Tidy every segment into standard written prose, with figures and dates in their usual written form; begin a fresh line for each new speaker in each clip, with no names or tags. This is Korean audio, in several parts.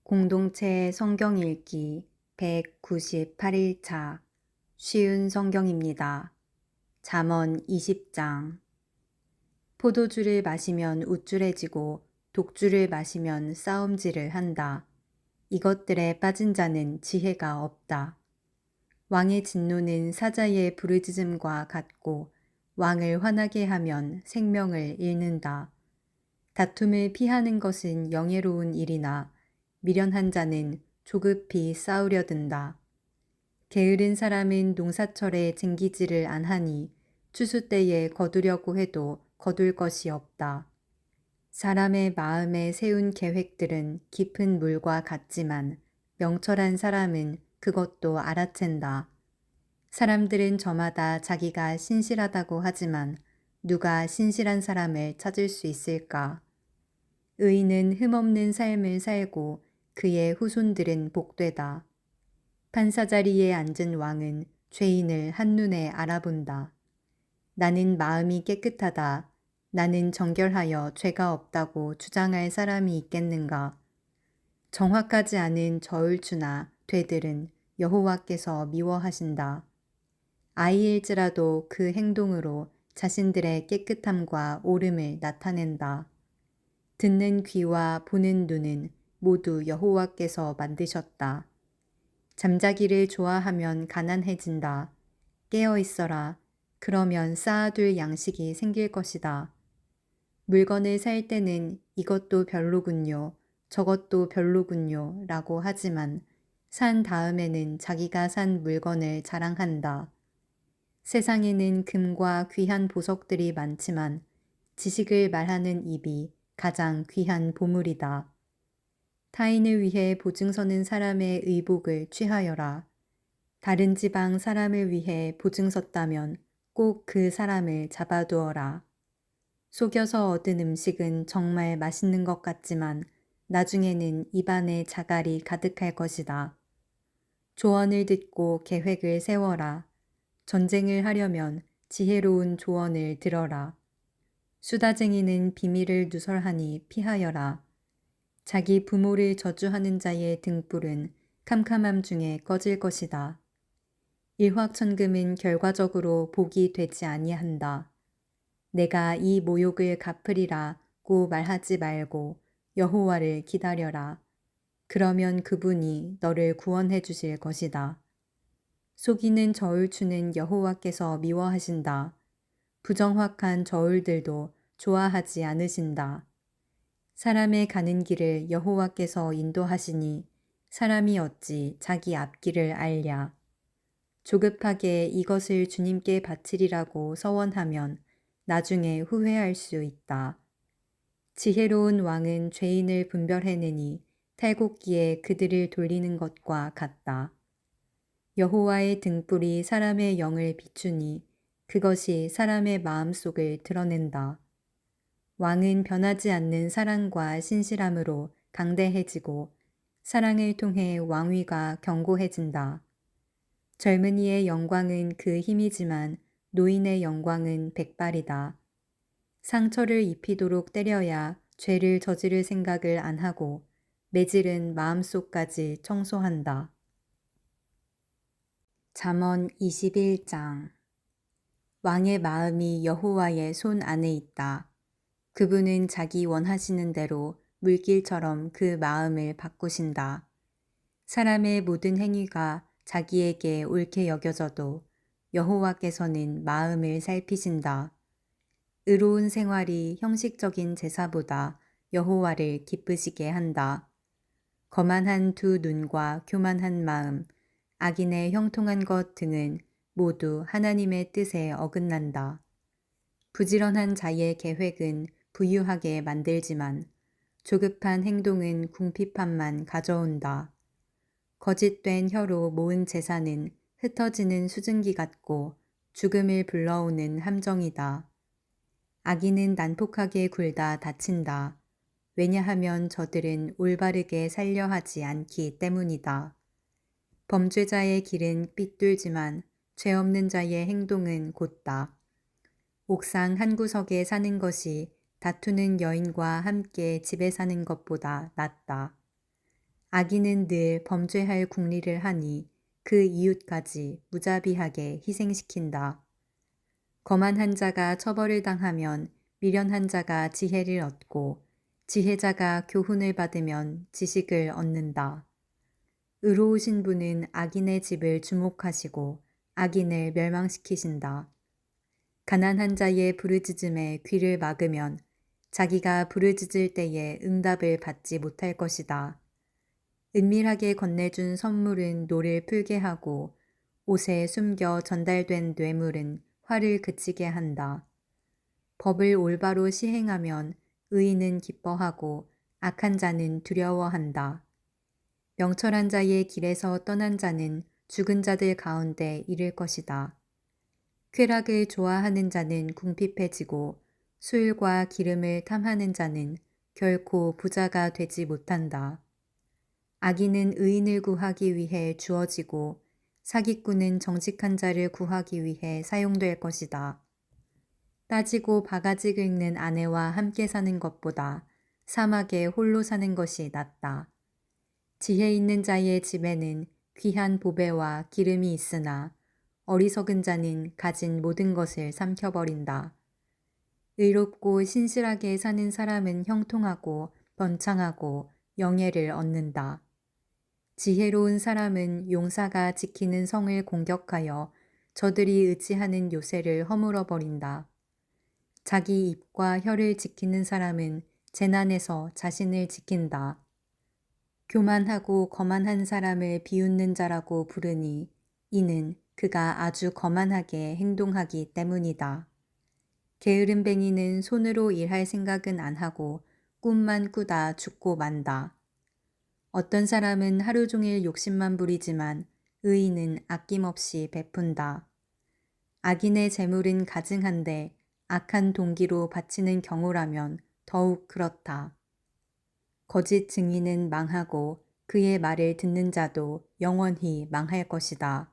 공동체 성경 읽기 198일차 쉬운 성경입니다. 잠언 20장. 포도주를 마시면 우쭐해지고 독주를 마시면 싸움질을 한다. 이것들에 빠진 자는 지혜가 없다. 왕의 진노는 사자의 부르짖음과 같고 왕을 화나게 하면 생명을 잃는다. 다툼을 피하는 것은 영예로운 일이나 미련한 자는 조급히 싸우려 든다. 게으른 사람은 농사철에 쟁기지를 안하니 추수 때에 거두려고 해도 거둘 것이 없다. 사람의 마음에 세운 계획들은 깊은 물과 같지만 명철한 사람은 그것도 알아챈다. 사람들은 저마다 자기가 신실하다고 하지만 누가 신실한 사람을 찾을 수 있을까? 의인은 흠없는 삶을 살고 그의 후손들은 복되다. 판사 자리에 앉은 왕은 죄인을 한눈에 알아본다. 나는 마음이 깨끗하다. 나는 정결하여 죄가 없다고 주장할 사람이 있겠는가? 정확하지 않은 저울추나 되들은 여호와께서 미워하신다. 아이일지라도 그 행동으로 자신들의 깨끗함과 옳음을 나타낸다. 듣는 귀와 보는 눈은 모두 여호와께서 만드셨다. 잠자기를 좋아하면 가난해진다. 깨어 있어라. 그러면 쌓아둘 양식이 생길 것이다. 물건을 살 때는 이것도 별로군요. 저것도 별로군요. 라고 하지만 산 다음에는 자기가 산 물건을 자랑한다. 세상에는 금과 귀한 보석들이 많지만 지식을 말하는 입이 가장 귀한 보물이다. 타인을 위해 보증 서는 사람의 의복을 취하여라. 다른 지방 사람을 위해 보증 섰다면 꼭 그 사람을 잡아두어라. 속여서 얻은 음식은 정말 맛있는 것 같지만 나중에는 입안에 자갈이 가득할 것이다. 조언을 듣고 계획을 세워라. 전쟁을 하려면 지혜로운 조언을 들어라. 수다쟁이는 비밀을 누설하니 피하여라. 자기 부모를 저주하는 자의 등불은 캄캄함 중에 꺼질 것이다. 일확천금은 결과적으로 복이 되지 아니한다. 내가 이 모욕을 갚으리라고 말하지 말고 여호와를 기다려라. 그러면 그분이 너를 구원해 주실 것이다. 속이는 저울추는 여호와께서 미워하신다. 부정확한 저울들도 좋아하지 않으신다. 사람의 가는 길을 여호와께서 인도하시니 사람이 어찌 자기 앞길을 알랴. 조급하게 이것을 주님께 바치리라고 서원하면 나중에 후회할 수 있다. 지혜로운 왕은 죄인을 분별해내니 탈곡기에 그들을 돌리는 것과 같다. 여호와의 등불이 사람의 영을 비추니 그것이 사람의 마음속을 드러낸다. 왕은 변하지 않는 사랑과 신실함으로 강대해지고 사랑을 통해 왕위가 견고해진다. 젊은이의 영광은 그 힘이지만 노인의 영광은 백발이다. 상처를 입히도록 때려야 죄를 저지를 생각을 안 하고 매질은 마음속까지 청소한다. 잠언 21장. 왕의 마음이 여호와의 손 안에 있다. 그분은 자기 원하시는 대로 물길처럼 그 마음을 바꾸신다. 사람의 모든 행위가 자기에게 옳게 여겨져도 여호와께서는 마음을 살피신다. 의로운 생활이 형식적인 제사보다 여호와를 기쁘시게 한다. 거만한 두 눈과 교만한 마음, 악인의 형통한 것 등은 모두 하나님의 뜻에 어긋난다. 부지런한 자의 계획은 부유하게 만들지만 조급한 행동은 궁핍함만 가져온다. 거짓된 혀로 모은 재산은 흩어지는 수증기 같고 죽음을 불러오는 함정이다. 악인은 난폭하게 굴다 다친다. 왜냐하면 저들은 올바르게 살려 하지 않기 때문이다. 범죄자의 길은 삐뚤지만 죄 없는 자의 행동은 곧다. 옥상 한 구석에 사는 것이 다투는 여인과 함께 집에 사는 것보다 낫다. 악인은 늘 범죄할 궁리를 하니 그 이웃까지 무자비하게 희생시킨다. 거만한 자가 처벌을 당하면 미련한 자가 지혜를 얻고 지혜자가 교훈을 받으면 지식을 얻는다. 의로우신 분은 악인의 집을 주목하시고 악인을 멸망시키신다. 가난한 자의 부르짖음에 귀를 막으면 자기가 부르짖을 때에 응답을 받지 못할 것이다. 은밀하게 건네준 선물은 노를 풀게 하고 옷에 숨겨 전달된 뇌물은 화를 그치게 한다. 법을 올바로 시행하면 의인은 기뻐하고 악한 자는 두려워한다. 명철한 자의 길에서 떠난 자는 죽은 자들 가운데 이를 것이다. 쾌락을 좋아하는 자는 궁핍해지고 술과 기름을 탐하는 자는 결코 부자가 되지 못한다. 악인은 의인을 구하기 위해 주어지고 사기꾼은 정직한 자를 구하기 위해 사용될 것이다. 따지고 바가지 긁는 아내와 함께 사는 것보다 사막에 홀로 사는 것이 낫다. 지혜 있는 자의 집에는 귀한 보배와 기름이 있으나 어리석은 자는 가진 모든 것을 삼켜버린다. 의롭고 신실하게 사는 사람은 형통하고 번창하고 영예를 얻는다. 지혜로운 사람은 용사가 지키는 성을 공격하여 저들이 의지하는 요새를 허물어 버린다. 자기 입과 혀를 지키는 사람은 재난에서 자신을 지킨다. 교만하고 거만한 사람을 비웃는 자라고 부르니 이는 그가 아주 거만하게 행동하기 때문이다. 게으름뱅이는 손으로 일할 생각은 안 하고 꿈만 꾸다 죽고 만다. 어떤 사람은 하루 종일 욕심만 부리지만 의인은 아낌없이 베푼다. 악인의 재물은 가증한데 악한 동기로 바치는 경우라면 더욱 그렇다. 거짓 증인은 망하고 그의 말을 듣는 자도 영원히 망할 것이다.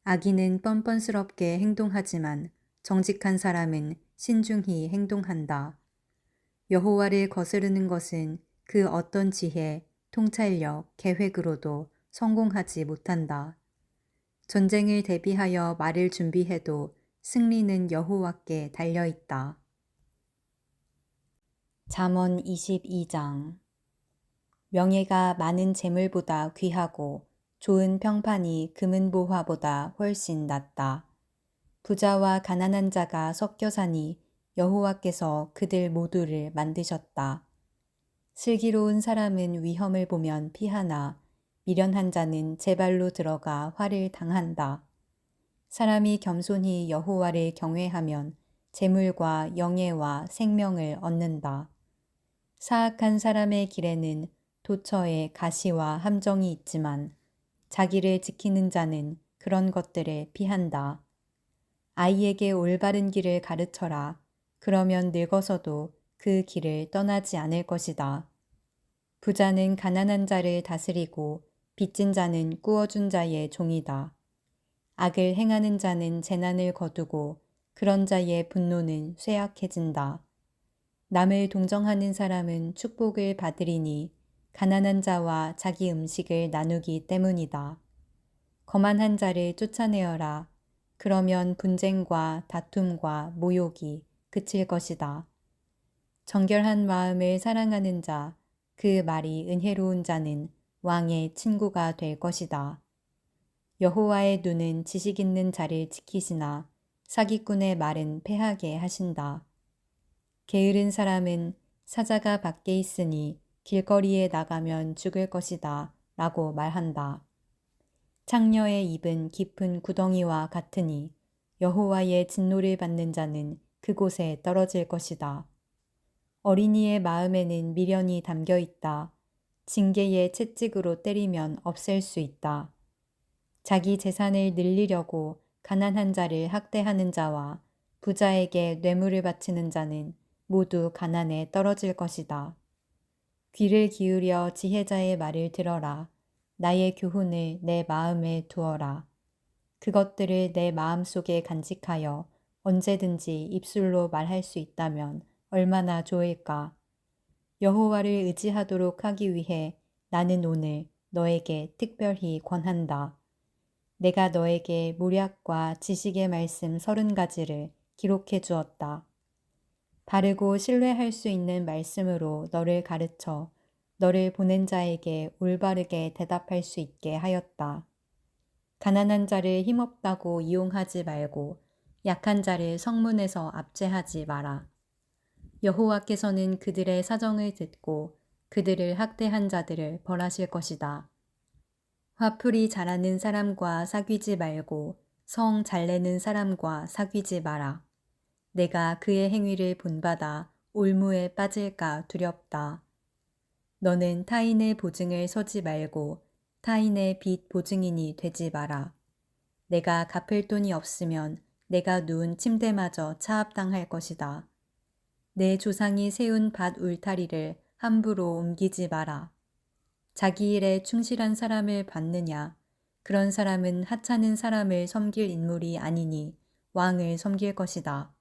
악인은 뻔뻔스럽게 행동하지만 정직한 사람은 신중히 행동한다. 여호와를 거스르는 것은 그 어떤 지혜, 통찰력, 계획으로도 성공하지 못한다. 전쟁을 대비하여 말을 준비해도 승리는 여호와께 달려있다. 잠언 22장. 명예가 많은 재물보다 귀하고 좋은 평판이 금은보화보다 훨씬 낫다. 부자와 가난한 자가 섞여 사니 여호와께서 그들 모두를 만드셨다. 슬기로운 사람은 위험을 보면 피하나 미련한 자는 제 발로 들어가 화를 당한다. 사람이 겸손히 여호와를 경외하면 재물과 영예와 생명을 얻는다. 사악한 사람의 길에는 도처에 가시와 함정이 있지만 자기를 지키는 자는 그런 것들을 피한다. 아이에게 올바른 길을 가르쳐라. 그러면 늙어서도 그 길을 떠나지 않을 것이다. 부자는 가난한 자를 다스리고 빚진 자는 꾸어준 자의 종이다. 악을 행하는 자는 재난을 거두고 그런 자의 분노는 쇠약해진다. 남을 동정하는 사람은 축복을 받으리니 가난한 자와 자기 음식을 나누기 때문이다. 거만한 자를 쫓아내어라. 그러면 분쟁과 다툼과 모욕이 그칠 것이다. 정결한 마음을 사랑하는 자, 그 말이 은혜로운 자는 왕의 친구가 될 것이다. 여호와의 눈은 지식 있는 자를 지키시나 사기꾼의 말은 패하게 하신다. 게으른 사람은 사자가 밖에 있으니 길거리에 나가면 죽을 것이다 라고 말한다. 창녀의 입은 깊은 구덩이와 같으니 여호와의 진노를 받는 자는 그곳에 떨어질 것이다. 어린이의 마음에는 미련이 담겨 있다. 징계의 채찍으로 때리면 없앨 수 있다. 자기 재산을 늘리려고 가난한 자를 학대하는 자와 부자에게 뇌물을 바치는 자는 모두 가난에 떨어질 것이다. 귀를 기울여 지혜자의 말을 들어라. 나의 교훈을 내 마음에 두어라. 그것들을 내 마음속에 간직하여 언제든지 입술로 말할 수 있다면 얼마나 좋을까. 여호와를 의지하도록 하기 위해 나는 오늘 너에게 특별히 권한다. 내가 너에게 모략과 지식의 말씀 30가지를 기록해 주었다. 바르고 신뢰할 수 있는 말씀으로 너를 가르쳐 너를 보낸 자에게 올바르게 대답할 수 있게 하였다. 가난한 자를 힘없다고 이용하지 말고 약한 자를 성문에서 압제하지 마라. 여호와께서는 그들의 사정을 듣고 그들을 학대한 자들을 벌하실 것이다. 화풀이 잘하는 사람과 사귀지 말고 성 잘 내는 사람과 사귀지 마라. 내가 그의 행위를 본받아 올무에 빠질까 두렵다. 너는 타인의 보증을 서지 말고 타인의 빚 보증인이 되지 마라. 내가 갚을 돈이 없으면 내가 누운 침대마저 차압당할 것이다. 내 조상이 세운 밭 울타리를 함부로 옮기지 마라. 자기 일에 충실한 사람을 받느냐? 그런 사람은 하찮은 사람을 섬길 인물이 아니니 왕을 섬길 것이다.